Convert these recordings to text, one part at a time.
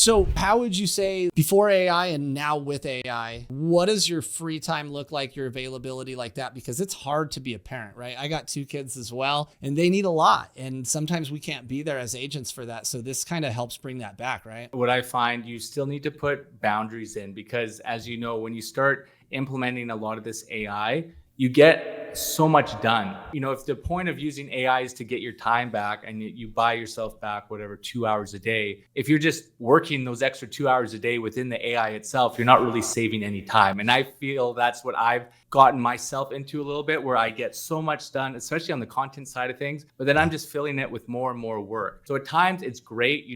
So how would you say before AI and now with AI, what does your free time look like, your availability like that? Because it's hard to be a parent, right? I got 2 kids as well, and they need a lot. And sometimes we can't be there as agents for that. So this kind of helps bring that back, right? What I find, you still need to put boundaries in, because as you know, when you start implementing a lot of this AI, you get so much done. If the point of using AI is to get your time back and you buy yourself back, whatever, 2 hours a day, if you're just working those extra 2 hours a day within the AI itself, you're not really saving any time. And I feel that's what I've gotten myself into a little bit, where I get so much done, especially on the content side of things, but then I'm just filling it with more and more work. So at times it's great,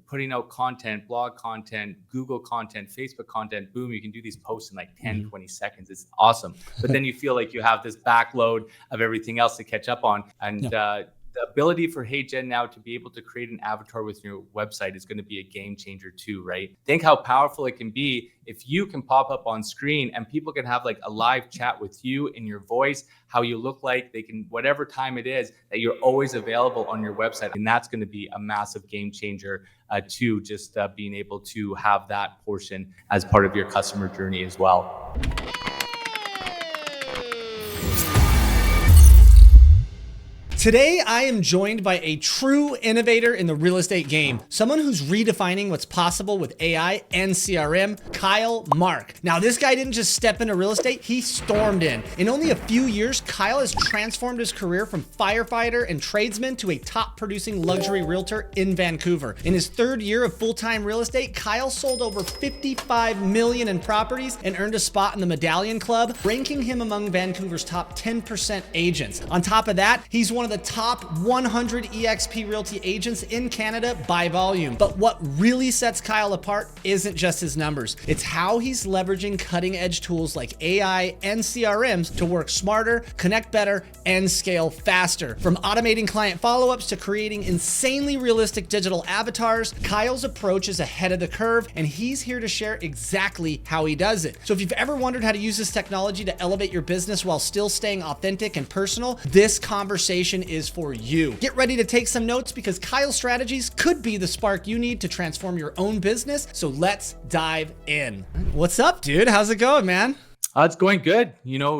putting out content, blog content, Google content, Facebook content, boom, you can do these posts in like 10, 20 seconds. It's awesome. But then you feel like you have this backload of everything else to catch up on. And the ability for HeyGen now to be able to create an avatar with your website is going to be a game changer too, right? Think how powerful it can be if you can pop up on screen and people can have like a live chat with you in your voice, how you look like, they can, whatever time it is, that you're always available on your website. And that's going to be a massive game changer to just being able to have that portion as part of your customer journey as well. Today, I am joined by a true innovator in the real estate game, someone who's redefining what's possible with AI and CRM, Kyle Mark. Now, this guy didn't just step into real estate, he stormed in. In only a few years, Kyle has transformed his career from firefighter and tradesman to a top producing luxury realtor in Vancouver. In his 3rd year of full-time real estate, Kyle sold over 55 million in properties and earned a spot in the Medallion Club, ranking him among Vancouver's top 10% agents. On top of that, he's one of the top 100 Exp Realty agents in Canada by volume. But what really sets Kyle apart isn't just his numbers. It's how he's leveraging cutting edge tools like AI and CRMs to work smarter, connect better, and scale faster. From automating client follow-ups to creating insanely realistic digital avatars, Kyle's approach is ahead of the curve, and he's here to share exactly how he does it. So if you've ever wondered how to use this technology to elevate your business while still staying authentic and personal, this conversation is for you. Get ready to take some notes, because Kyle's strategies could be the spark you need to transform your own business. So let's dive in. What's up, dude? How's it going, man? It's going good.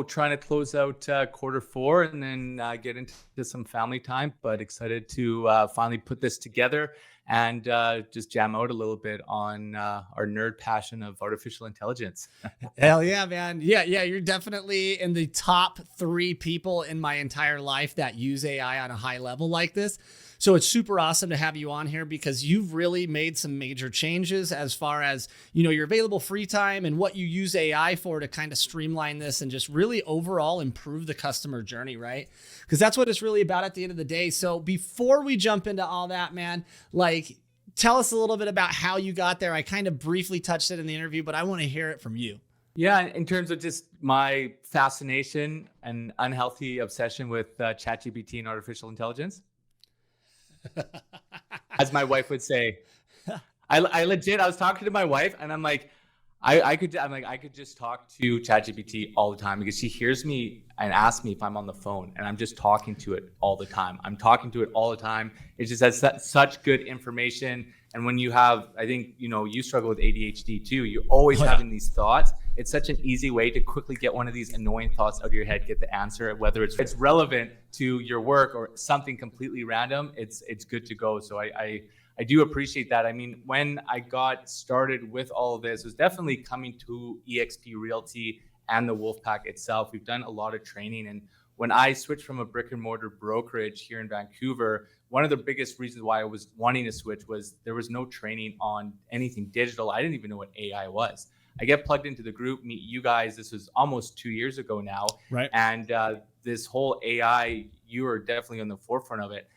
Trying to close out Q4 and then get into some family time, but excited to finally put this together and just jam out a little bit on our nerd passion of artificial intelligence. Hell yeah, man. Yeah, you're definitely in the top 3 people in my entire life that use AI on a high level like this. So it's super awesome to have you on here, because you've really made some major changes as far as, your available free time and what you use AI for to kind of streamline this and just really overall improve the customer journey, right? Because that's what it's really about at the end of the day. So before we jump into all that, man, tell us a little bit about how you got there. I kind of briefly touched it in the interview, but I want to hear it from you. Yeah, in terms of just my fascination and unhealthy obsession with ChatGPT and artificial intelligence. As my wife would say, I was talking to my wife and I'm like, I could just talk to ChatGPT all the time, because she hears me and asks me if I'm on the phone, and I'm just talking to it all the time. It just has such good information. And when you have, I think, you struggle with ADHD too. You're always having these thoughts. It's such an easy way to quickly get one of these annoying thoughts out of your head, get the answer, whether it's relevant to your work or something completely random. It's good to go. So I do appreciate that. I mean, when I got started with all of this, it was definitely coming to Exp Realty and the Wolfpack itself. We've done a lot of training. And when I switched from a brick and mortar brokerage here in Vancouver, one of the biggest reasons why I was wanting to switch was there was no training on anything digital. I didn't even know what AI was. I get plugged into the group, meet you guys. This was almost 2 years ago now. Right. And this whole AI, you are definitely on the forefront of it.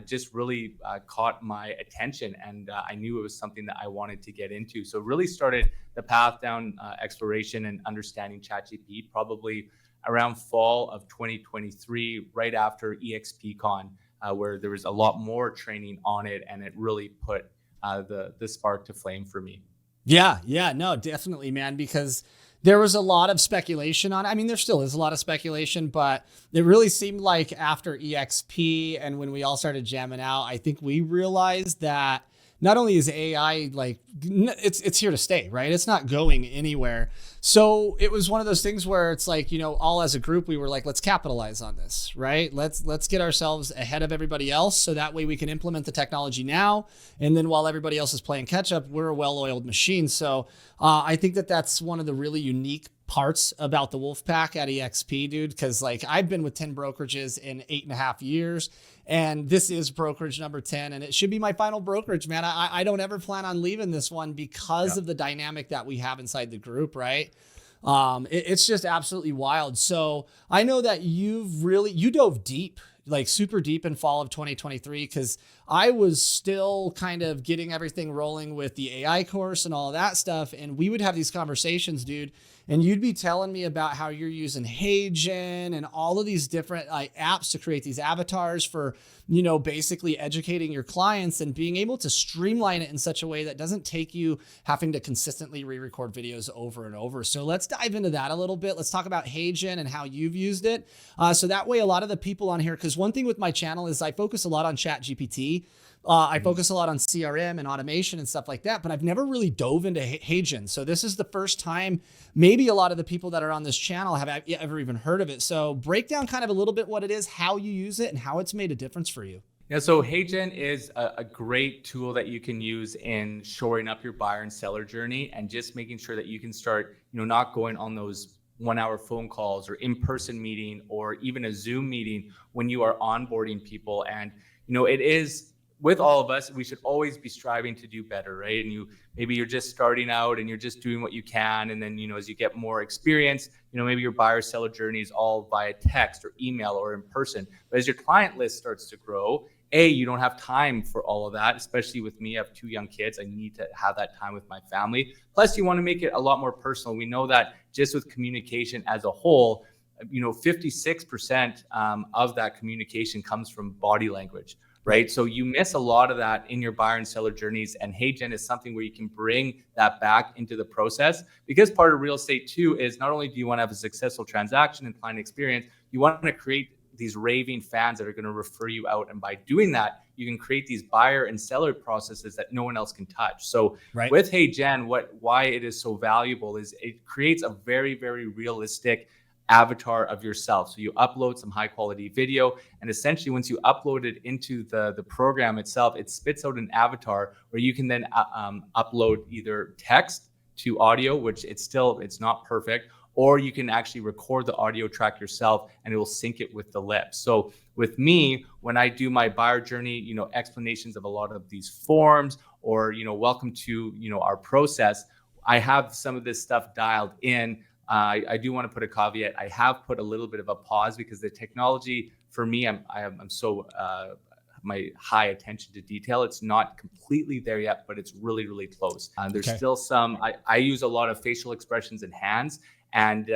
Just really caught my attention, and I knew it was something that I wanted to get into. So really started the path down exploration and understanding ChatGPT probably around fall of 2023, right after EXPCon, where there was a lot more training on it, and it really put the spark to flame for me. Yeah, no, definitely, man, because there was a lot of speculation on it. I mean, there still is a lot of speculation, but it really seemed like after EXP and when we all started jamming out, I think we realized that not only is AI like it's here to stay, right? It's not going anywhere. So it was one of those things where it's like, all as a group, we were like, let's capitalize on this, right? Let's get ourselves ahead of everybody else. So that way we can implement the technology now. And then while everybody else is playing catch up, we're a well-oiled machine. So I think that that's one of the really unique parts about the Wolfpack at EXP, dude, because like I've been with 10 brokerages in 8.5 years, and this is brokerage number 10, and it should be my final brokerage, man. I don't ever plan on leaving this one because of the dynamic that we have inside the group, right? It's just absolutely wild. So I know that you dove deep, like super deep in fall of 2023, because I was still kind of getting everything rolling with the AI course and all of that stuff. And we would have these conversations, dude, and you'd be telling me about how you're using HeyGen and all of these different apps to create these avatars for, basically educating your clients and being able to streamline it in such a way that doesn't take you having to consistently re-record videos over and over. So let's dive into that a little bit. Let's talk about HeyGen and how you've used it. So that way, a lot of the people on here, because one thing with my channel is I focus a lot on ChatGPT. I focus a lot on CRM and automation and stuff like that, but I've never really dove into HeyGen. So this is the first time maybe a lot of the people that are on this channel have ever even heard of it. So break down kind of a little bit what it is, how you use it, and how it's made a difference for you. Yeah, so HeyGen is a great tool that you can use in shoring up your buyer and seller journey and just making sure that you can start, not going on those 1-hour phone calls or in-person meeting or even a Zoom meeting when you are onboarding people. And, it is, with all of us, we should always be striving to do better, right? And maybe you're just starting out and you're just doing what you can. And then, as you get more experience, maybe your buyer seller journey is all via text or email or in person. But as your client list starts to grow, you don't have time for all of that, especially with me. I have 2 young kids. I need to have that time with my family. Plus, you want to make it a lot more personal. We know that just with communication as a whole, 56% of that communication comes from body language. Right. So you miss a lot of that in your buyer and seller journeys. And HeyGen is something where you can bring that back into the process, because part of real estate too is not only do you want to have a successful transaction and client experience, you want to create these raving fans that are going to refer you out. And by doing that, you can create these buyer and seller processes that no one else can touch. So with HeyGen, why it is so valuable is it creates a very, very realistic avatar of yourself. So you upload some high quality video, and essentially once you upload it into the program itself, it spits out an avatar where you can then upload either text to audio, which it's not perfect, or you can actually record the audio track yourself and it will sync it with the lips. So with me, when I do my buyer journey, explanations of a lot of these forms or, welcome to, our process, I have some of this stuff dialed in. I do want to put a caveat. I have put a little bit of a pause because the technology for me, I'm so my high attention to detail. It's not completely there yet, but it's really, really close. There's still some. I use a lot of facial expressions and hands, and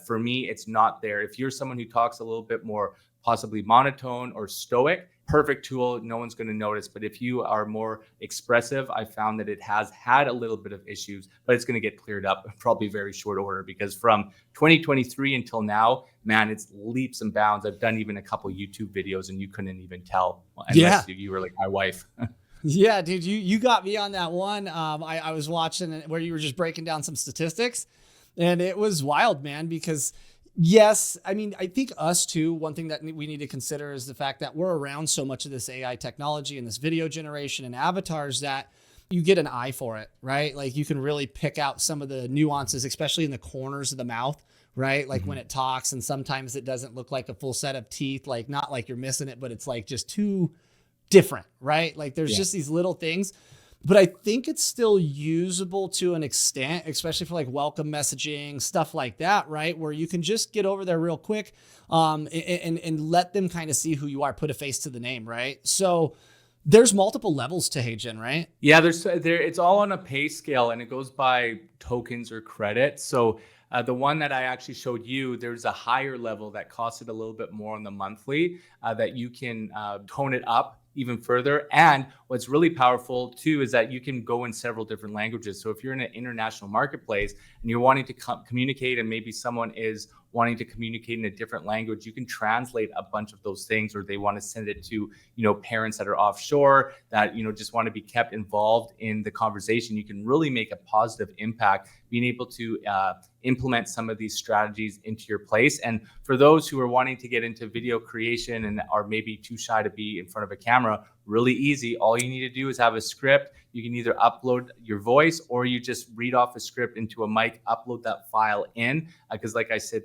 for me, it's not there. If you're someone who talks a little bit more possibly monotone or stoic, perfect tool, no one's going to notice. But if you are more expressive, I found that it has had a little bit of issues, but it's going to get cleared up in probably very short order, because from 2023 until now, man, it's leaps and bounds. I've done even a couple YouTube videos and you couldn't even tell unless you were like my wife. Yeah, dude, you got me on that one. I was watching it where you were just breaking down some statistics, and it was wild, man, because yes, I mean, I think us too, one thing that we need to consider is the fact that we're around so much of this AI technology and this video generation and avatars that you get an eye for it, right? Like you can really pick out some of the nuances, especially in the corners of the mouth, right? Like when it talks, and sometimes it doesn't look like a full set of teeth, like not like you're missing it, but it's like just too different, right? Like there's just these little things. But I think it's still usable to an extent, especially for like welcome messaging, stuff like that, right? Where you can just get over there real quick and let them kind of see who you are, put a face to the name, right? So there's multiple levels to HeyGen, right? Yeah, it's all on a pay scale, and it goes by tokens or credits. So the one that I actually showed you, there's a higher level that costed a little bit more on the monthly that you can tone it up even further. And what's really powerful too is that you can go in several different languages. So if you're in an international marketplace and you're wanting to communicate, and maybe someone is wanting to communicate in a different language, you can translate a bunch of those things, or they want to send it to, parents that are offshore that, just want to be kept involved in the conversation. You can really make a positive impact being able to implement some of these strategies into your place. And for those who are wanting to get into video creation and are maybe too shy to be in front of a camera, really easy. All you need to do is have a script. You can either upload your voice or you just read off a script into a mic, upload that file in. Because like I said,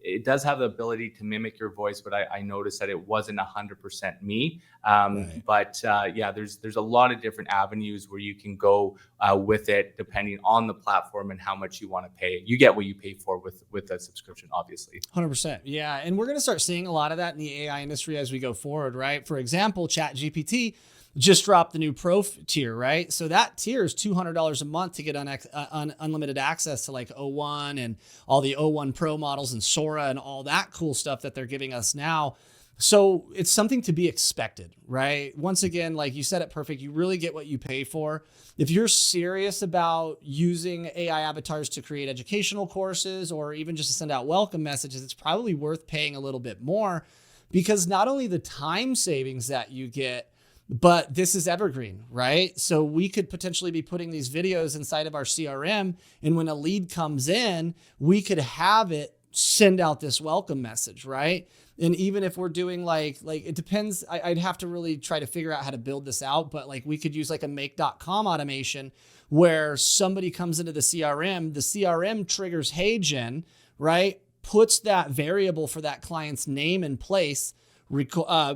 it does have the ability to mimic your voice, but I noticed that it wasn't 100% me. Right. But there's a lot of different avenues where you can go with it, depending on the platform and how much you want to pay. You get what you pay for with a subscription, obviously. 100%. Yeah. And we're going to start seeing a lot of that in the AI industry as we go forward, right? For example, ChatGPT just dropped the new Pro tier, right? So that tier is $200 a month to get unlimited access to like O1 and all the O1 Pro models and Sora and all that cool stuff that they're giving us now. So it's something to be expected, right? Once again, like you said it perfect, you really get what you pay for. If you're serious about using AI avatars to create educational courses or even just to send out welcome messages, it's probably worth paying a little bit more, because not only the time savings that you get, but this is evergreen, right? So we could potentially be putting these videos inside of our CRM, and when a lead comes in, we could have it send out this welcome message, right? And even if we're doing like it depends, I'd have to really try to figure out how to build this out, but like we could use like a make.com automation where somebody comes into the CRM triggers HeyGen, right? Puts that variable for that client's name in place,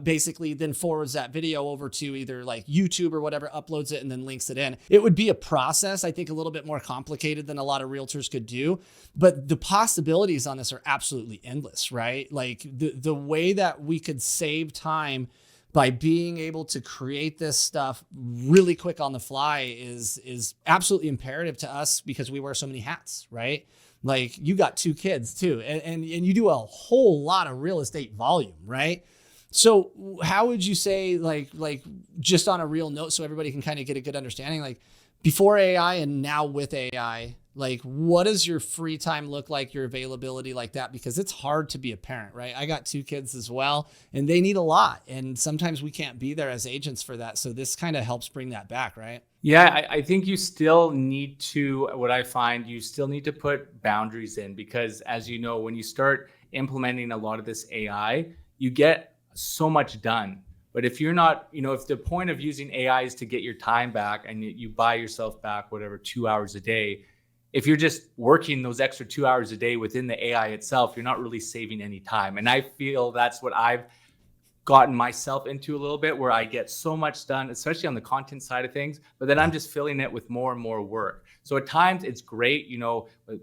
basically then forwards that video over to either like YouTube or whatever, uploads it, and then links it in. It would be a process, I think, a little bit more complicated than a lot of realtors could do, but the possibilities on this are absolutely endless, right? Like the way that we could save time by being able to create this stuff really quick on the fly is absolutely imperative to us, because we wear so many hats, right? Like you got 2 kids too, and you do a whole lot of real estate volume, right? So how would you say, like just on a real note, so everybody can kind of get a good understanding, like before AI and now with AI, like what does your free time look like, your availability like that? Because it's hard to be a parent, right? I got 2 kids as well, and they need a lot. And sometimes we can't be there as agents for that. So this kind of helps bring that back, right? Yeah, I think you still need to, what I find, you still need to put boundaries in, because as you know, when you start implementing a lot of this AI, you get so much done. But if you're not, if the point of using AI is to get your time back and you buy yourself back, whatever, 2 hours a day, if you're just working those extra 2 hours a day within the AI itself, you're not really saving any time. And I feel that's what I've gotten myself into a little bit, where I get so much done, especially on the content side of things, but then I'm just filling it with more and more work. So at times it's great,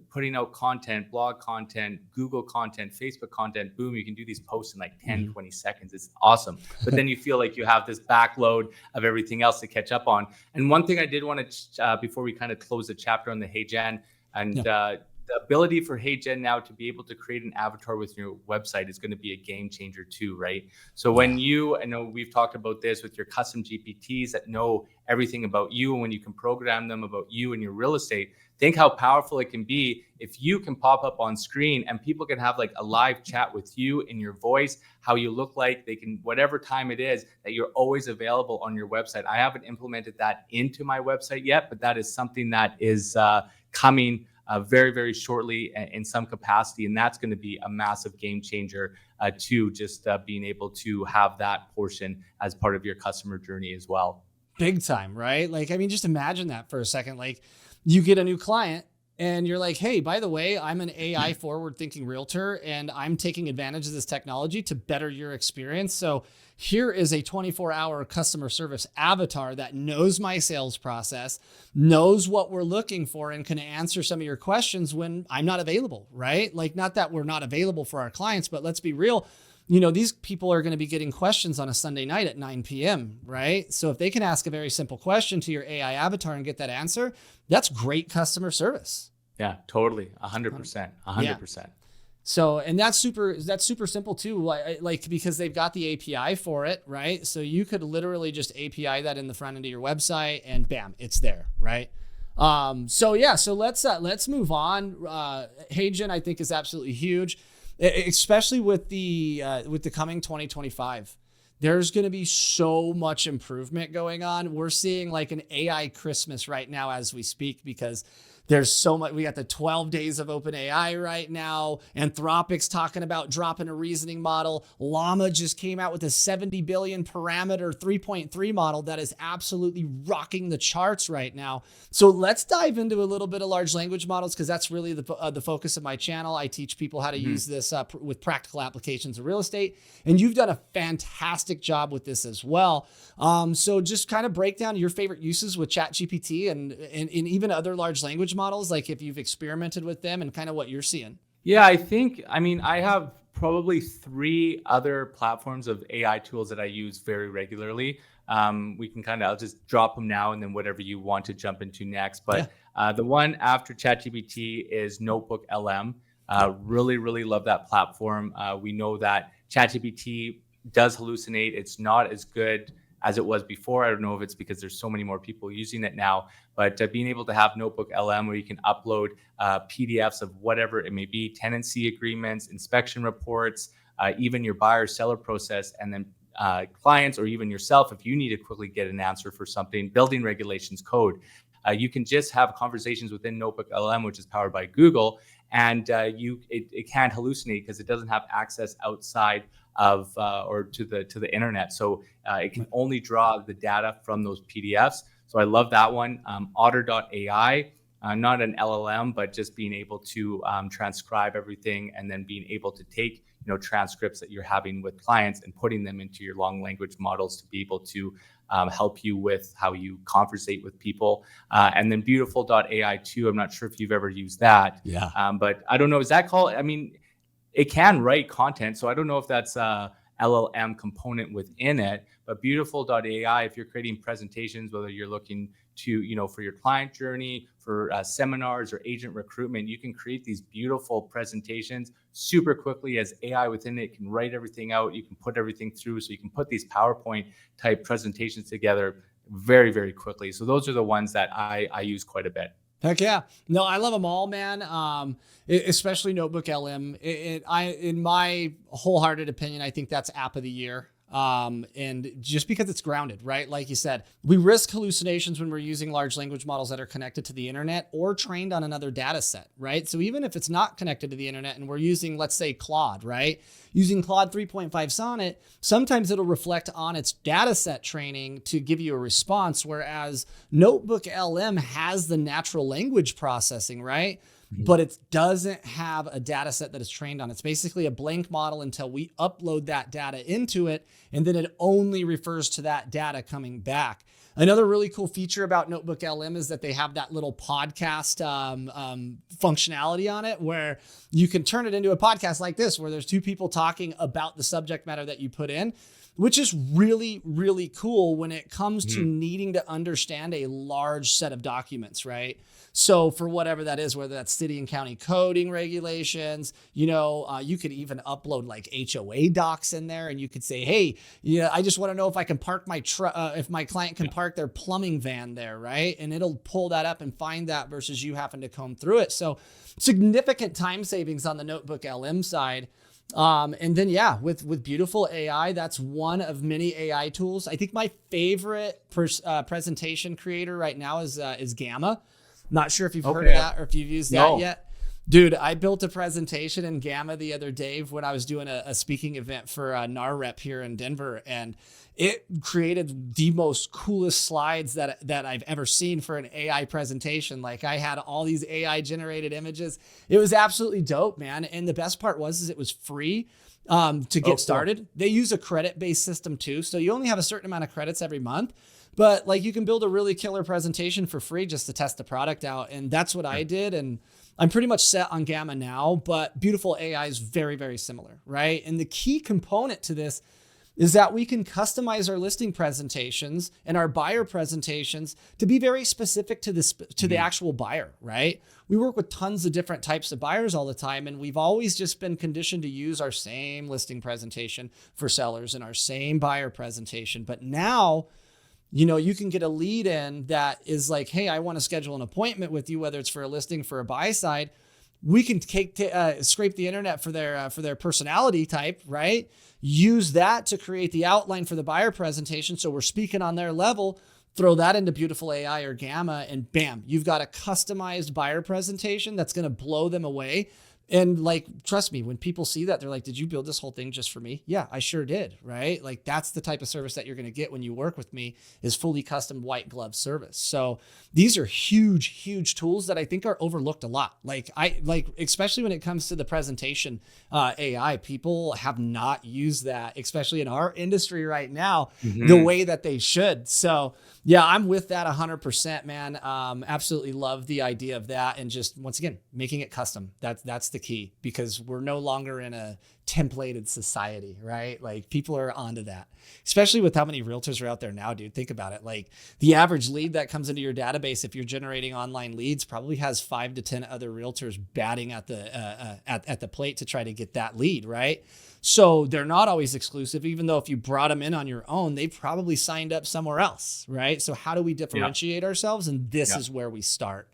putting out content, blog content, Google content, Facebook content, boom, you can do these posts in like 10, 20 seconds. It's awesome. But then you feel like you have this backload of everything else to catch up on. And one thing I did want to, before we kind of close the chapter on the HeyGen, and the ability for HeyGen now to be able to create an avatar with your website is going to be a game changer too, right? So when I know we've talked about this with your custom GPTs that know everything about you, and when you can program them about you and your real estate, think how powerful it can be if you can pop up on screen and people can have like a live chat with you in your voice, how you look like, they can, whatever time it is, that you're always available on your website. I haven't implemented that into my website yet, but that is something that is coming very, very shortly in some capacity. And that's going to be a massive game changer to just being able to have that portion as part of your customer journey as well. Big time, right? Like, I mean, just imagine that for a second. Like you get a new client and you're like, hey, by the way, I'm an AI forward thinking realtor and I'm taking advantage of this technology to better your experience. So here is a 24-hour customer service avatar that knows my sales process, knows what we're looking for, and can answer some of your questions when I'm not available, right? Like, not that we're not available for our clients, but let's be real. These people are going to be getting questions on a Sunday night at 9 p.m., right? So if they can ask a very simple question to your AI avatar and get that answer, that's great customer service. Yeah, totally. 100%. 100%. Yeah. So, and that's super simple too, like because they've got the API for it, right? So you could literally just API that in the front end of your website and bam, it's there, right? So let's move on. HeyGen, I think, is absolutely huge. especially with the coming 2025. There's going to be so much improvement going on. We're seeing like an AI Christmas right now as we speak, because there's so much. We got the 12 days of open AI right now. Anthropic's talking about dropping a reasoning model. Llama just came out with a 70 billion parameter 3.3 model that is absolutely rocking the charts right now. So let's dive into a little bit of large language models, because that's really the focus of my channel. I teach people how to use this with practical applications of real estate. And you've done a fantastic job with this as well. So just kind of break down your favorite uses with ChatGPT and even other large language models, like if you've experimented with them and kind of what you're seeing. Yeah, I have probably 3 other platforms of AI tools that I use very regularly. We can I'll just drop them now, and then whatever you want to jump into next. But the one after ChatGPT is Notebook LM. Really, really love that platform. We know that ChatGPT does hallucinate. It's not as good as it was before. I don't know if it's because there's so many more people using it now, but being able to have Notebook LM where you can upload PDFs of whatever it may be, tenancy agreements, inspection reports, even your buyer seller process, and then clients or even yourself, if you need to quickly get an answer for something, building regulations code. You can just have conversations within Notebook LM, which is powered by Google, and it can't hallucinate because it doesn't have access outside of or to the internet. So it can only draw the data from those PDFs. So I love that one. Otter AI, not an LLM, but just being able to transcribe everything, and then being able to take transcripts that you're having with clients and putting them into your long language models to be able to help you with how you conversate with people. And then Beautiful AI too. I'm not sure if you've ever used that. Yeah. But I don't know, is that called, it can write content. So I don't know if that's a LLM component within it, but Beautiful AI, if you're creating presentations, whether you're looking to, for your client journey, for seminars or agent recruitment, you can create these beautiful presentations super quickly, as AI within it can write everything out. You can put everything through, so you can put these PowerPoint type presentations together very, very quickly. So those are the ones that I use quite a bit. Heck yeah. No, I love them all, man. Especially Notebook LM. In my wholehearted opinion, I think that's app of the year. And just because it's grounded, right? Like you said, we risk hallucinations when we're using large language models that are connected to the internet or trained on another data set, right? So even if it's not connected to the internet and we're using, let's say, Claude, right? Using Claude 3.5 Sonnet, sometimes it'll reflect on its data set training to give you a response, whereas Notebook LM has the natural language processing, right? But it doesn't have a data set that is trained on. It's basically a blank model until we upload that data into it, and then it only refers to that data coming back. Another really cool feature about Notebook LM is that they have that little podcast functionality on it, where you can turn it into a podcast like this, where there's 2 people talking about the subject matter that you put in, which is really, really cool when it comes to needing to understand a large set of documents, right? So for whatever that is, whether that's city and county coding regulations, you could even upload like HOA docs in there, and you could say, hey, I just want to know if I can park my if my client can park their plumbing van there, right? And it'll pull that up and find that versus you having to comb through it. So significant time savings on the Notebook LM side. And then, with Beautiful AI, that's one of many AI tools. I think my favorite presentation creator right now is Gamma. Not sure if you've heard of that or if you've used that yet. Dude, I built a presentation in Gamma the other day when I was doing a speaking event for NARREP here in Denver, and it created the most coolest slides that I've ever seen for an AI presentation. Like, I had all these AI generated images. It was absolutely dope, man. And the best part was it was free to get started. Cool. They use a credit-based system too, so you only have a certain amount of credits every month. But like, you can build a really killer presentation for free just to test the product out. And that's what I did. And I'm pretty much set on Gamma now, but Beautiful AI is very, very similar, right? And the key component to this is that we can customize our listing presentations and our buyer presentations to be very specific to the actual buyer, right? We work with tons of different types of buyers all the time, and we've always just been conditioned to use our same listing presentation for sellers and our same buyer presentation. But now, you can get a lead in that is like, hey, I want to schedule an appointment with you, whether it's for a listing for a buy side. We can scrape the internet for their personality type, right? Use that to create the outline for the buyer presentation. So we're speaking on their level, throw that into Beautiful AI or Gamma, and bam, you've got a customized buyer presentation that's going to blow them away. And like, trust me, when people see that, they're like, did you build this whole thing just for me? Yeah, I sure did. Right. Like that's the type of service that you're going to get when you work with me, is fully custom white glove service. So these are huge, huge tools that I think are overlooked a lot. Especially when it comes to the presentation, AI, people have not used that, especially in our industry right now, the way that they should. So yeah, I'm with that 100%, man. Absolutely love the idea of that. And just once again, making it custom. That's the key, because we're no longer in a templated society, right? Like people are onto that, especially with how many realtors are out there now, dude. Think about it. Like the average lead that comes into your database, if you're generating online leads, probably has 5 to 10 other realtors batting at the plate to try to get that lead, right? So they're not always exclusive, even though if you brought them in on your own, they probably signed up somewhere else, right? So how do we differentiate ourselves? And this is where we start.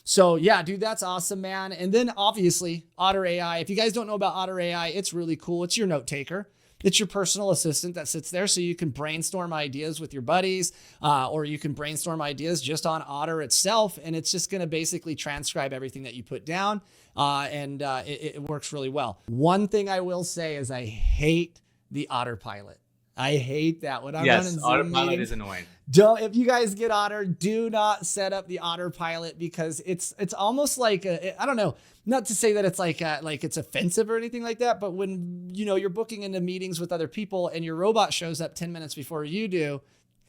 So yeah, dude, that's awesome, man. And then obviously Otter AI. If you guys don't know about Otter AI, it's really cool. It's your note taker. It's your personal assistant that sits there, so you can brainstorm ideas with your buddies, or you can brainstorm ideas just on Otter itself, and it's just going to basically transcribe everything that you put down, and it works really well. One thing I will say is I hate the Autopilot. I hate that when I'm running Zoom Autopilot meetings. is annoying. If you guys get Otter, do not set up the Autopilot, because it's almost like I don't know, not to say that it's like it's offensive or anything like that, but when you're booking into meetings with other people and your robot shows up 10 minutes before you do,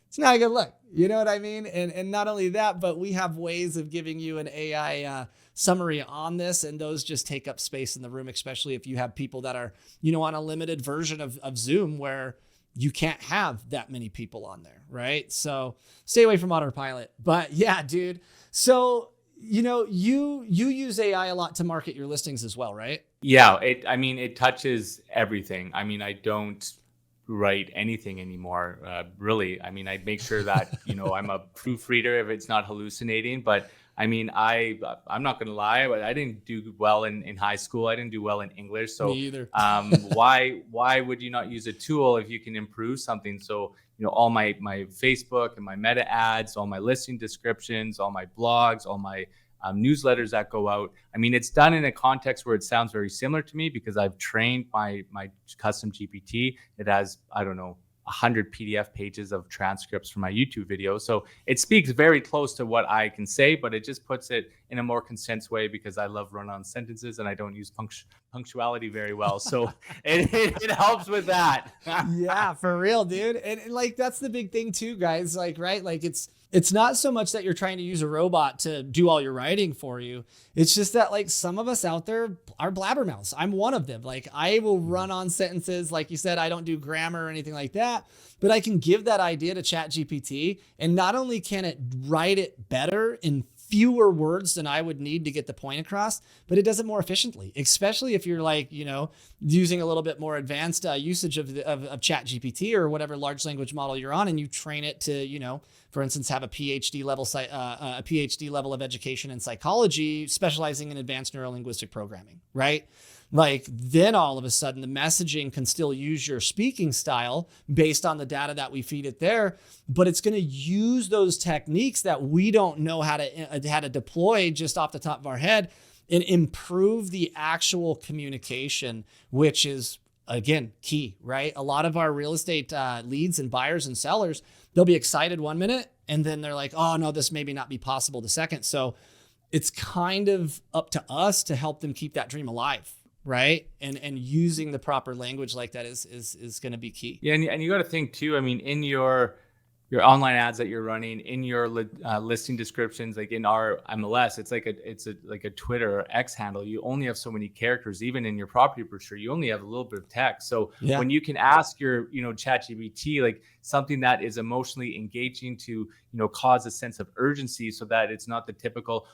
it's not a good look. You know what I mean? And not only that, but we have ways of giving you an AI summary on this, and those just take up space in the room, especially if you have people that are on a limited version of Zoom where you can't have that many people on there, right? So stay away from Autopilot. But yeah, dude. So, you use AI a lot to market your listings as well, right? Yeah, it touches everything. I don't write anything anymore, really. I make sure that, I'm a proofreader if it's not hallucinating. But I'm not gonna lie, but I didn't do well in high school. I didn't do well in English. So Me either. why would you not use a tool if you can improve something? So all my Facebook and my meta ads, all my listing descriptions, all my blogs, all my newsletters that go out. It's done in a context where it sounds very similar to me, because I've trained my custom GPT. It has, I don't know, 100 PDF pages of transcripts from my YouTube videos. So it speaks very close to what I can say, but it just puts it in a more condensed way, because I love run-on sentences and I don't use punctuality very well. So it helps with that. Yeah, for real, dude. And like, that's the big thing too, guys. Like, right? Like it's not so much that you're trying to use a robot to do all your writing for you. It's just that like some of us out there are blabbermouths. I'm one of them. Like I will run on sentences. Like you said, I don't do grammar or anything like that, but I can give that idea to ChatGPT, and not only can it write it better in fewer words than I would need to get the point across, but it does it more efficiently, especially if you're like, using a little bit more advanced usage of ChatGPT or whatever large language model you're on, and you train it to, for instance, have a PhD level of education in psychology, specializing in advanced neurolinguistic programming, right? Like then all of a sudden the messaging can still use your speaking style based on the data that we feed it there, but it's going to use those techniques that we don't know how to deploy just off the top of our head, and improve the actual communication, which is again key, right? A lot of our real estate leads and buyers and sellers, they'll be excited 1 minute and then they're like, oh no, this maybe not be possible the second. So it's kind of up to us to help them keep that dream alive. Right. And using the proper language like that is going to be key. Yeah. And you got to think too, in your online ads that you're running, in your listing descriptions, like in our MLS, it's like a Twitter or X handle. You only have so many characters. Even in your property brochure, you only have a little bit of text. So when you can ask your, ChatGPT, like something that is emotionally engaging to, cause a sense of urgency, so that it's not the typical,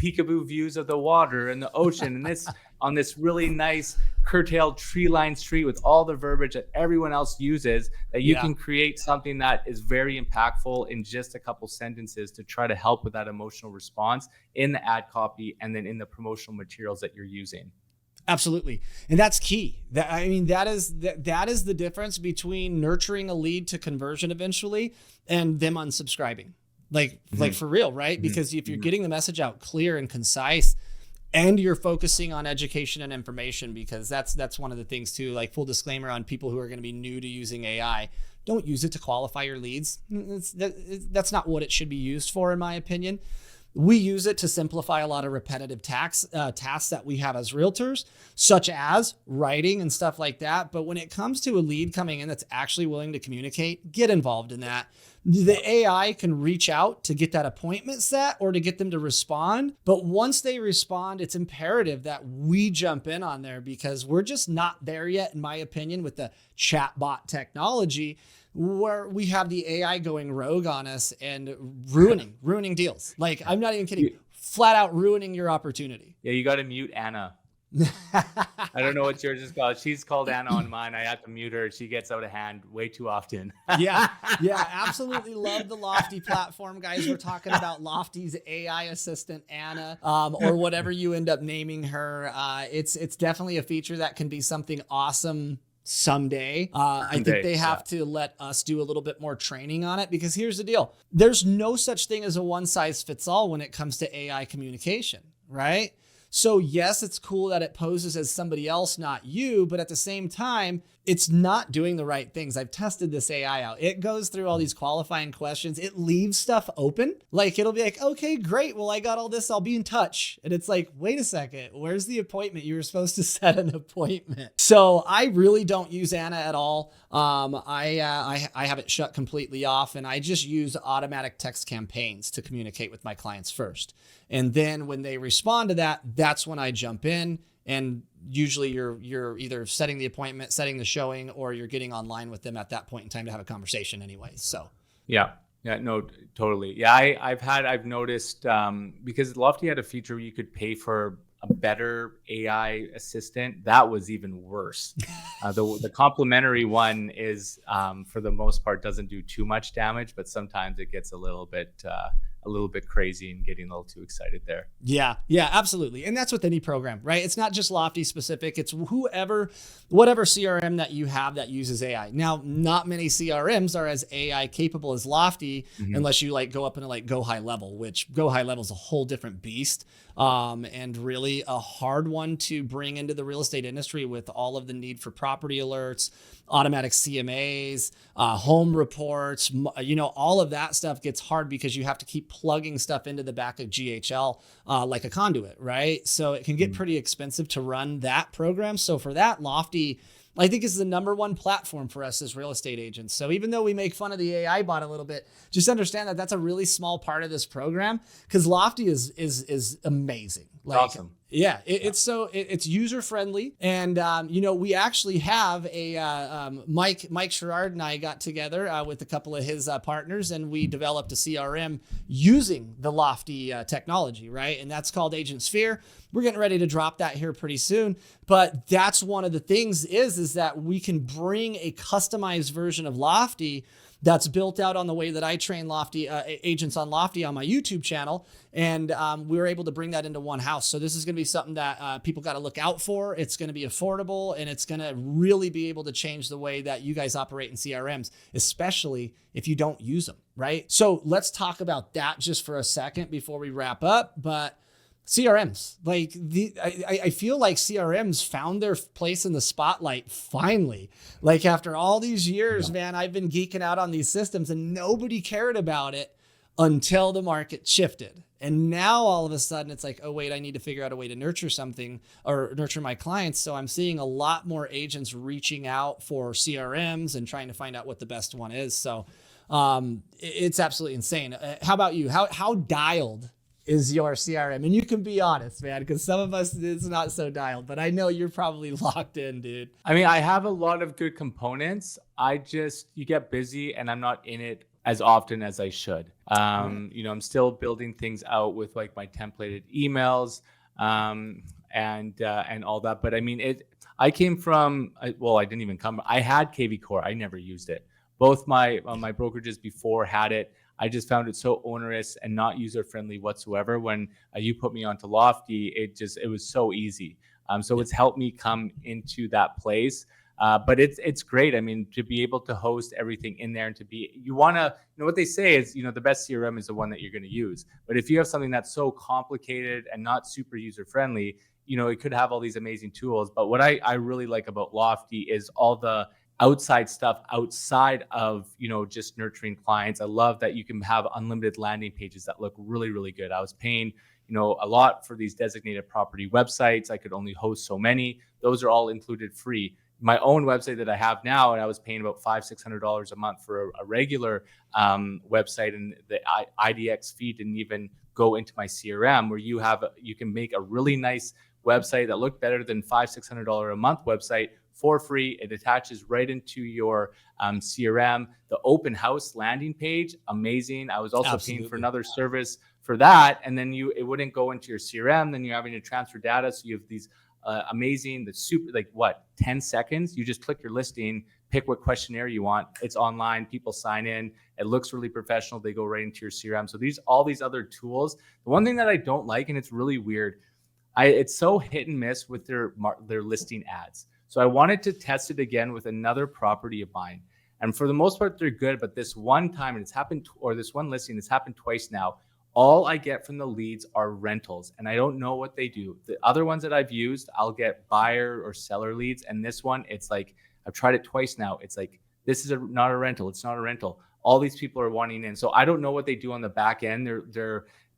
peekaboo views of the water and the ocean, and this on this really nice curtailed tree-lined street with all the verbiage that everyone else uses, that you can create something that is very impactful in just a couple sentences to try to help with that emotional response in the ad copy and then in the promotional materials that you're using. Absolutely. And that's key. That is the difference between nurturing a lead to conversion eventually and them unsubscribing. Like for real, right? Because if you're getting the message out clear and concise, and you're focusing on education and information, because that's one of the things too, like full disclaimer on people who are going to be new to using AI, don't use it to qualify your leads. That's not what it should be used for, in my opinion. We use it to simplify a lot of repetitive tasks that we have as realtors, such as writing and stuff like that. But when it comes to a lead coming in that's actually willing to communicate, get involved in that. The AI can reach out to get that appointment set or to get them to respond. But once they respond, it's imperative that we jump in on there, because we're just not there yet, in my opinion, with the chatbot technology, where we have the AI going rogue on us and ruining deals. Like, I'm not even kidding. Flat out ruining your opportunity. Yeah, you got to mute Anna. I don't know what yours is called. She's called Anna on mine. I have to mute her. She gets out of hand way too often. Yeah, absolutely love the Lofty platform, guys. We're talking about Lofty's AI assistant, Anna, or whatever you end up naming her. It's definitely a feature that can be something awesome someday. I think they have to let us do a little bit more training on it, because here's the deal. There's no such thing as a one size fits all when it comes to AI communication, right? So yes, it's cool that it poses as somebody else, not you, but at the same time, it's not doing the right things. I've tested this AI out. It goes through all these qualifying questions. It leaves stuff open. Like, it'll be like, okay, great. Well, I got all this. I'll be in touch. And it's like, wait a second. Where's the appointment? You were supposed to set an appointment. So I really don't use Anna at all. I have it shut completely off, and I just use automatic text campaigns to communicate with my clients first. And then when they respond to that, that's when I jump in. And usually you're either setting the appointment, setting the showing, or you're getting online with them at that point in time to have a conversation anyway. So yeah, no, totally. Yeah, I've noticed, because Lofty had a feature where you could pay for a better AI assistant. That was even worse. The complimentary one is, for the most part, doesn't do too much damage, but sometimes it gets a little bit crazy and getting a little too excited there. Yeah, absolutely. And that's with any program, right? It's not just Lofty specific. It's whatever CRM that you have that uses AI. Now, not many CRMs are as AI capable as Lofty, unless you go up into Go High Level, which Go High Level is a whole different beast. And really a hard one to bring into the real estate industry, with all of the need for property alerts, automatic CMAs, home reports, all of that stuff gets hard because you have to keep plugging stuff into the back of GHL like a conduit, right? So it can get pretty expensive to run that program. So for that, Lofty, I think, is the number one platform for us as real estate agents. So even though we make fun of the AI bot a little bit, just understand that that's a really small part of this program, because Lofty is amazing. Awesome. Yeah, it's user friendly, and we actually have a Mike Sherrard and I got together with a couple of his partners, and we developed a CRM using the Lofty technology, right? And that's called Agent Sphere. We're getting ready to drop that here pretty soon, but that's one of the things is that we can bring a customized version of Lofty that's built out on the way that I train Lofty agents on Lofty on my YouTube channel. And we were able to bring that into one house. So this is going to be something that people got to look out for. It's going to be affordable, and it's going to really be able to change the way that you guys operate in CRMs, especially if you don't use them, right? So let's talk about that just for a second before we wrap up. But CRMs, I feel like CRMs found their place in the spotlight finally. Like, after all these years, man, I've been geeking out on these systems and nobody cared about it until the market shifted. And now all of a sudden it's like, oh wait, I need to figure out a way to nurture something or nurture my clients. So I'm seeing a lot more agents reaching out for CRMs and trying to find out what the best one is. So it's absolutely insane. How about you? How dialed is your CRM? And you can be honest, man, because some of us, it's not so dialed, but I know you're probably locked in, dude. I mean, I have a lot of good components. You get busy, and I'm not in it as often as I should. I'm still building things out with like my templated emails, and all that. But I mean, I came from, I didn't even come. I had KV Core. I never used it. Both my brokerages before had it. I just found it so onerous and not user friendly whatsoever. When you put me onto Lofty, it was so easy. So it's helped me come into that place. But it's great. I mean, to be able to host everything in there, and what they say is, the best CRM is the one that you're going to use. But if you have something that's so complicated and not super user friendly, it could have all these amazing tools. But what I really like about Lofty is all the outside stuff outside of, just nurturing clients. I love that you can have unlimited landing pages that look really, really good. I was paying, a lot for these designated property websites. I could only host so many. Those are all included free. My own website that I have now, and I was paying about $500-$600 a month for a regular website, and the IDX feed didn't even go into my CRM, where you can make a really nice website that looked better than $500-$600 a month website for free. It attaches right into your CRM. The open house landing page, amazing. I was also paying for another service for that, and then it wouldn't go into your CRM. Then you're having to transfer data, so you have these amazing, the super, 10 seconds. You just click your listing, pick what questionnaire you want. It's online. People sign in. It looks really professional. They go right into your CRM. So all these other tools. The one thing that I don't like, and it's really weird, it's so hit and miss with their listing ads. So I wanted to test it again with another property of mine. And for the most part, they're good. But this one time, and this one listing, it's happened twice now. All I get from the leads are rentals, and I don't know what they do. The other ones that I've used, I'll get buyer or seller leads. And this one, it's like, I've tried it twice now. It's like, this is not a rental. It's not a rental. All these people are wanting in. So I don't know what they do on the back end.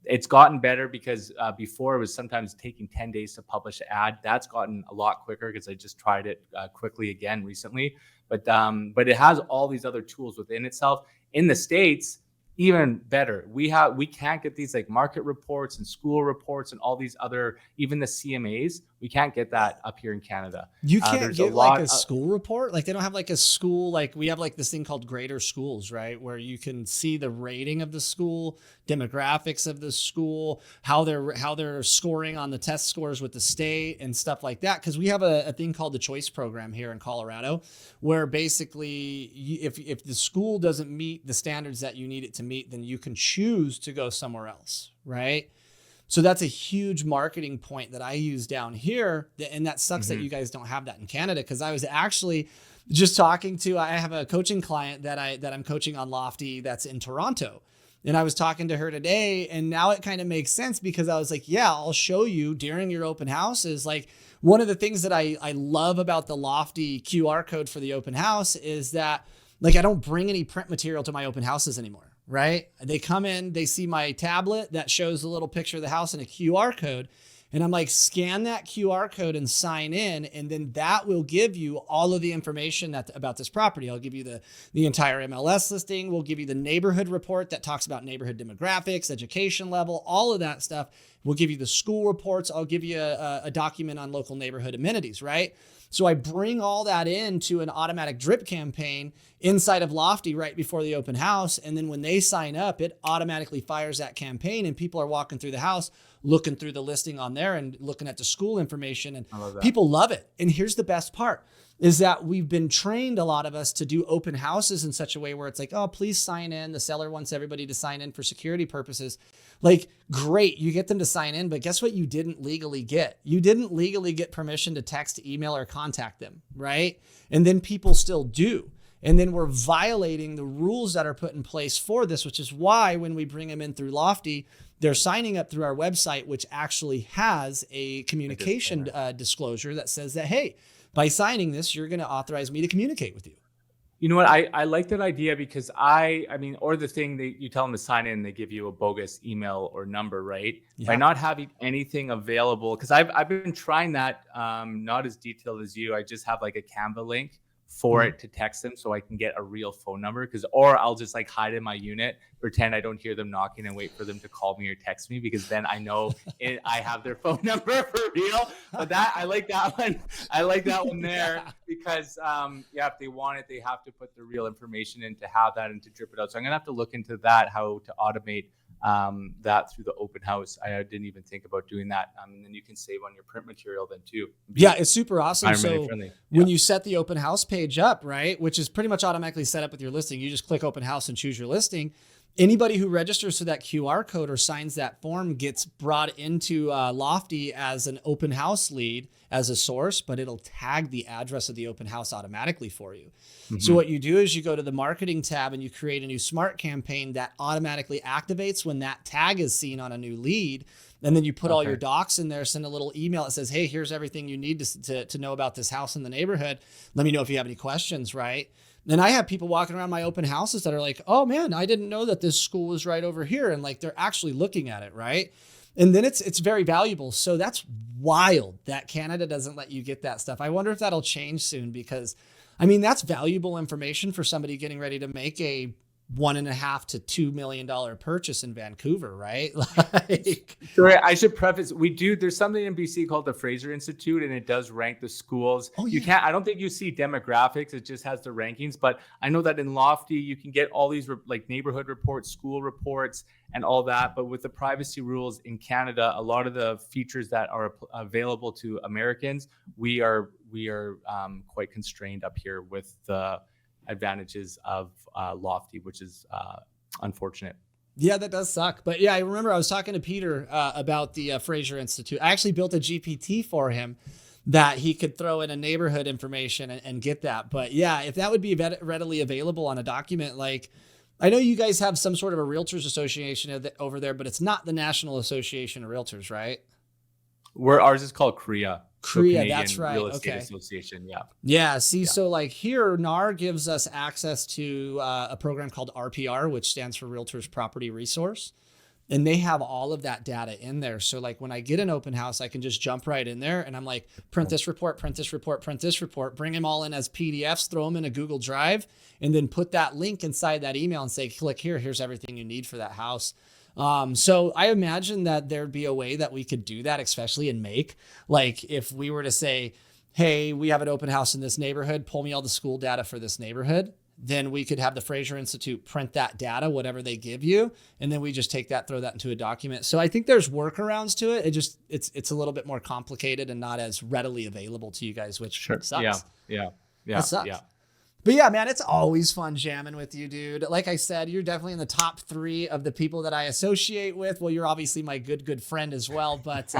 It's gotten better, because before it was sometimes taking 10 days to publish an ad. That's gotten a lot quicker, because I just tried it quickly again recently. But it has all these other tools within itself. In the States, even better. We can't get these like market reports and school reports and all these other, even the CMAs. We can't get that up here in Canada. You can't get like a school report. Like they don't have like a school, like we have like this thing called Greater Schools, right? Where you can see the rating of the school, demographics of the school, how they're scoring on the test scores with the state and stuff like that. Cause we have a thing called the Choice Program here in Colorado, where basically if the school doesn't meet the standards that you need it to meet, then you can choose to go somewhere else, right? So that's a huge marketing point that I use down here. And that sucks that you guys don't have that in Canada. Cause I was actually just I have a coaching client that I'm coaching on Lofty that's in Toronto. And I was talking to her today, and now it kind of makes sense, because I was like, yeah, I'll show you during your open houses. Like one of the things that I love about the Lofty QR code for the open house is that like I don't bring any print material to my open houses anymore. Right? They come in, they see my tablet that shows a little picture of the house and a QR code. And I'm like, scan that QR code and sign in. And then that will give you all of the information about this property. I'll give you the entire MLS listing. We'll give you the neighborhood report that talks about neighborhood demographics, education level, all of that stuff. We'll give you the school reports. I'll give you a document on local neighborhood amenities, right? So I bring all that into an automatic drip campaign inside of Lofty right before the open house. And then when they sign up, it automatically fires that campaign, and people are walking through the house, looking through the listing on there and looking at the school information, and people love it. And here's the best part is that we've been trained, a lot of us, to do open houses in such a way where it's like, oh, please sign in. The seller wants everybody to sign in for security purposes. Like, great, you get them to sign in, but guess what you didn't legally get? You didn't legally get permission to text, email, or contact them, right? And then people still do. And then we're violating the rules that are put in place for this, which is why when we bring them in through Lofty, they're signing up through our website, which actually has a communication disclosure that says that, hey, by signing this, you're going to authorize me to communicate with you. You know what? I like that idea, because or the thing that you tell them to sign in, they give you a bogus email or number, right? Yeah. By not having anything available, because I've been trying that, not as detailed as you. I just have like a Canva link for it to text them so I can get a real phone number, or I'll just like hide in my unit, pretend I don't hear them knocking and wait for them to call me or text me, because then I know I have their phone number for real. But I like that one. I like that one there because if they want it, they have to put the real information in to have that and to drip it out. So I'm gonna have to look into that, how to automate that through the open house. I didn't even think about doing that. And then you can save on your print material then too. Yeah, it's super awesome. So when Yeah. you set the open house page up, right, which is pretty much automatically set up with your listing, you just click open house and choose your listing. Anybody who registers to that QR code or signs that form gets brought into Lofty as an open house lead as a source, but it'll tag the address of the open house automatically for you. So what you do is you go to the marketing tab and you create a new smart campaign that automatically activates when that tag is seen on a new lead. And then you put all your docs in there, send a little email that says, hey, here's everything you need to know about this house in the neighborhood. Let me know if you have any questions, right? Then I have people walking around my open houses that are like, oh man, I didn't know that this school was right over here. And like, they're actually looking at it, right? And then it's very valuable. So that's wild that Canada doesn't let you get that stuff. I wonder if that'll change soon, because I mean, that's valuable information for somebody getting ready to make a $1.5 to $2 million purchase in Vancouver, right? Like, sure, I should preface, there's something in BC called the Fraser Institute, and it does rank the schools. I don't think you see demographics, it just has the rankings, but I know that in Lofty, you can get all these like neighborhood reports, school reports, and all that. But with the privacy rules in Canada, a lot of the features that are available to Americans, we are quite constrained up here with the advantages of Lofty, which is unfortunate. Yeah, that does suck. But yeah, I remember I was talking to Peter about the Fraser Institute. I actually built a GPT for him that he could throw in a neighborhood information and get that. But yeah, if that would be readily available on a document, like I know you guys have some sort of a Realtors Association over there, but it's not the National Association of Realtors, right? Ours is called CREA. CREA, that's right. Real Estate Association, yeah. Yeah, see, so like here, NAR gives us access to a program called RPR, which stands for Realtors Property Resource. And they have all of that data in there. So like when I get an open house, I can just jump right in there and I'm like, print this report, print this report, print this report, bring them all in as PDFs, throw them in a Google Drive, and then put that link inside that email and say, click here, here's everything you need for that house. So I imagine that there'd be a way that we could do that, especially in Make. Like if we were to say, hey, we have an open house in this neighborhood, pull me all the school data for this neighborhood. Then we could have the Fraser Institute print that data, whatever they give you. And then we just take that, throw that into a document. So I think there's workarounds to it. It's a little bit more complicated and not as readily available to you guys, which sucks. Yeah. That sucks. Yeah. But yeah, man, it's always fun jamming with you, dude. Like I said, you're definitely in the top 3 of the people that I associate with. Well, you're obviously my good friend as well. But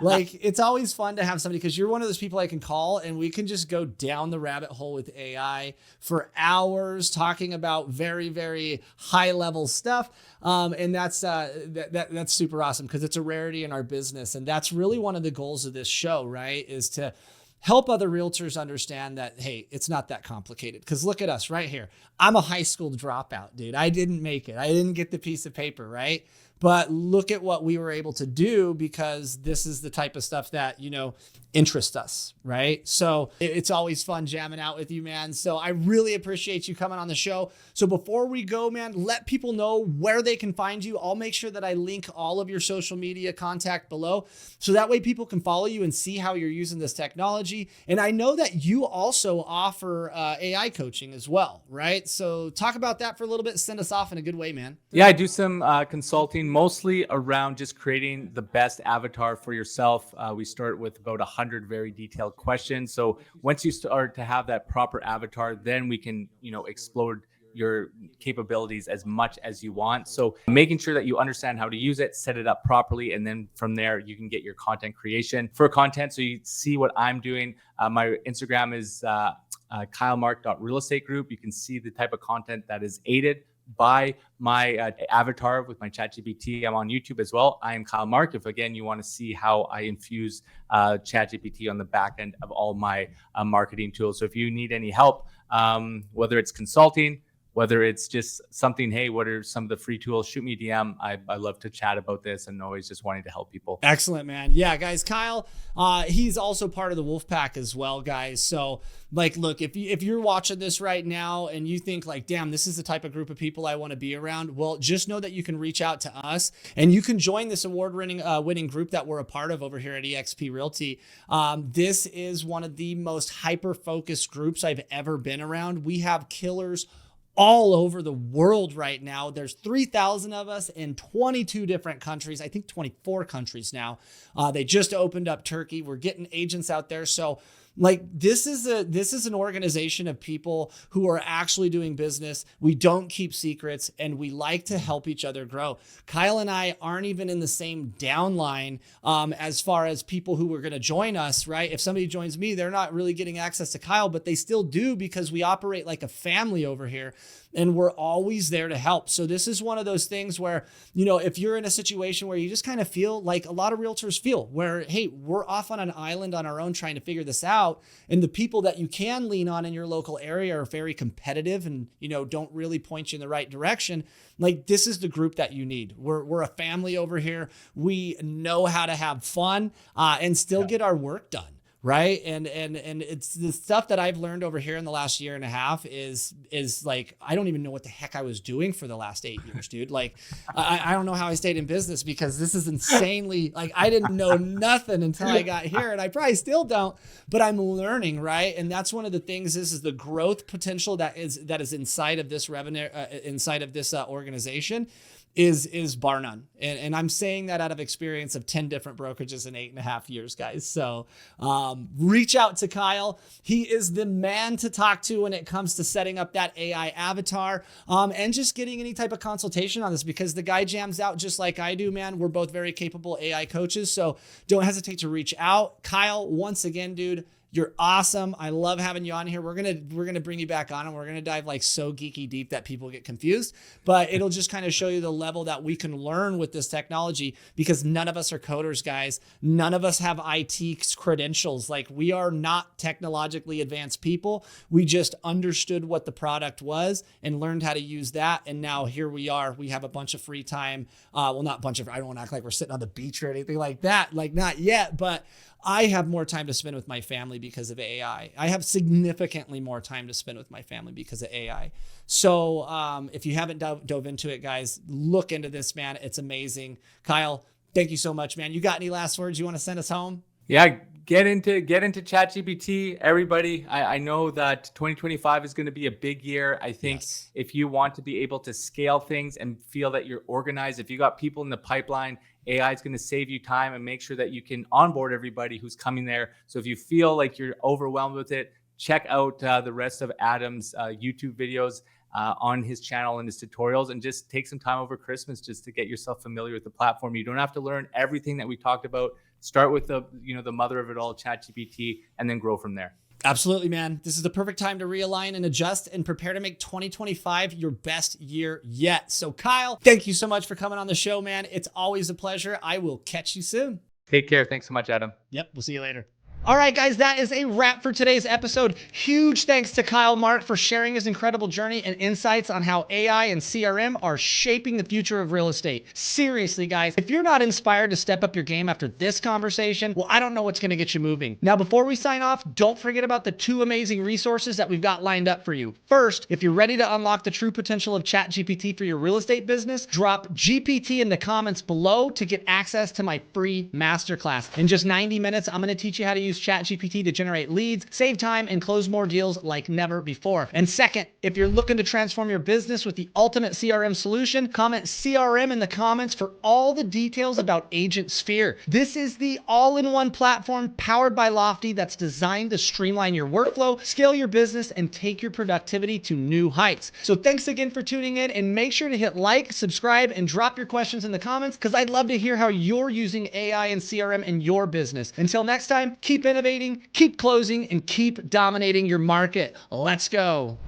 like, it's always fun to have somebody, because you're one of those people I can call and we can just go down the rabbit hole with AI for hours talking about very, very high level stuff. And that's super awesome, because it's a rarity in our business. And that's really one of the goals of this show, right? Is to help other realtors understand that, hey, it's not that complicated. Because look at us right here. I'm a high school dropout, dude. I didn't make it. I didn't get the piece of paper, right? But look at what we were able to do, because this is the type of stuff that, interests us, right? So it's always fun jamming out with you, man. So I really appreciate you coming on the show. So before we go, man, let people know where they can find you. I'll make sure that I link all of your social media contact below, so that way people can follow you and see how you're using this technology. And I know that you also offer AI coaching as well, right? So talk about that for a little bit. Send us off in a good way, man. Yeah, I do some consulting, mostly around just creating the best avatar for yourself. We start with about 100 very detailed questions. So once you start to have that proper avatar, then we can, explore your capabilities as much as you want. So making sure that you understand how to use it, set it up properly, and then from there you can get your content creation for content. So you see what I'm doing. My Instagram is kylemark.realestategroup. You can see the type of content that is aided by my avatar with my ChatGPT. I'm on YouTube as well. I am Kyle Mark. If again you want to see how I infuse ChatGPT on the back end of all my marketing tools. So if you need any help, whether it's consulting, whether it's just something, hey, what are some of the free tools? Shoot me a DM. I love to chat about this and always just wanting to help people. Excellent, man. Yeah, guys, Kyle, he's also part of the Wolf Pack as well, guys. So like, look, if you're watching this right now and you think like, damn, this is the type of group of people I want to be around, well, just know that you can reach out to us and you can join this award-winning group that we're a part of over here at Exp Realty. This is one of the most hyper-focused groups I've ever been around. We have killers all over the world right now. There's 3,000 of us in 22 different countries. I think 24 countries now. They just opened up Turkey. We're getting agents out there. So like this is an organization of people who are actually doing business. We don't keep secrets and we like to help each other grow. Kyle and I aren't even in the same downline as far as people who are going to join us, right? If somebody joins me, they're not really getting access to Kyle, but they still do because we operate like a family over here. And we're always there to help. So this is one of those things where, you know, if you're in a situation where you just kind of feel like a lot of realtors feel where, hey, we're off on an island on our own trying to figure this out. And the people that you can lean on in your local area are very competitive and, you know, don't really point you in the right direction. Like this is the group that you need. We're a family over here. We know how to have fun and still get our work done. Right. And it's the stuff that I've learned over here in the last year and a half is like, I don't even know what the heck I was doing for the last 8 years, dude. Like, I don't know how I stayed in business because this is insanely, like, I didn't know nothing until I got here and I probably still don't, but I'm learning. Right. And that's one of the things is the growth potential that is inside of this revenue, inside of this organization is bar none. And I'm saying that out of experience of 10 different brokerages in 8.5 years, guys. So reach out to Kyle. He is the man to talk to when it comes to setting up that AI avatar and just getting any type of consultation on this because the guy jams out just like I do, man. We're both very capable AI coaches. So don't hesitate to reach out. Kyle, once again, dude, you're awesome. I love having you on here. We're gonna bring you back on and we're gonna dive like so geeky deep that people get confused, but it'll just kind of show you the level that we can learn with this technology because none of us are coders, guys. None of us have IT credentials. Like we are not technologically advanced people. We just understood what the product was and learned how to use that. And now here we are. We have a bunch of free time. Well, not a bunch of, I don't want to act like we're sitting on the beach or anything like that. Like not yet, but I have more time to spend with my family because of AI. I have significantly more time to spend with my family because of AI. So if you haven't dove into it, guys, look into this, man. It's amazing. Kyle, thank you so much, man. You got any last words you want to send us home? Yeah, get into ChatGPT, everybody. I know that 2025 is going to be a big year. I think if you want to be able to scale things and feel that you're organized, if you got people in the pipeline, AI is going to save you time and make sure that you can onboard everybody who's coming there. So if you feel like you're overwhelmed with it, check out the rest of Adam's YouTube videos on his channel and his tutorials, and just take some time over Christmas just to get yourself familiar with the platform. You don't have to learn everything that we talked about. Start with the mother of it all, ChatGPT, and then grow from there. Absolutely, man. This is the perfect time to realign and adjust and prepare to make 2025 your best year yet. So Kyle, thank you so much for coming on the show, man. It's always a pleasure. I will catch you soon. Take care. Thanks so much, Adam. Yep. We'll see you later. All right, guys, that is a wrap for today's episode. Huge thanks to Kyle Mark for sharing his incredible journey and insights on how AI and CRM are shaping the future of real estate. Seriously, guys, if you're not inspired to step up your game after this conversation, well, I don't know what's going to get you moving. Now, before we sign off, don't forget about the 2 amazing resources that we've got lined up for you. First, if you're ready to unlock the true potential of ChatGPT for your real estate business, drop GPT in the comments below to get access to my free masterclass. In just 90 minutes, I'm going to teach you how to use ChatGPT to generate leads, save time, and close more deals like never before. And second, if you're looking to transform your business with the ultimate CRM solution, comment CRM in the comments for all the details about Agent Sphere. This is the all-in-one platform powered by Lofty that's designed to streamline your workflow, scale your business, and take your productivity to new heights. So thanks again for tuning in, and make sure to hit like, subscribe, and drop your questions in the comments because I'd love to hear how you're using AI and CRM in your business. Until next time, keep innovating, keep closing, and keep dominating your market. Let's go.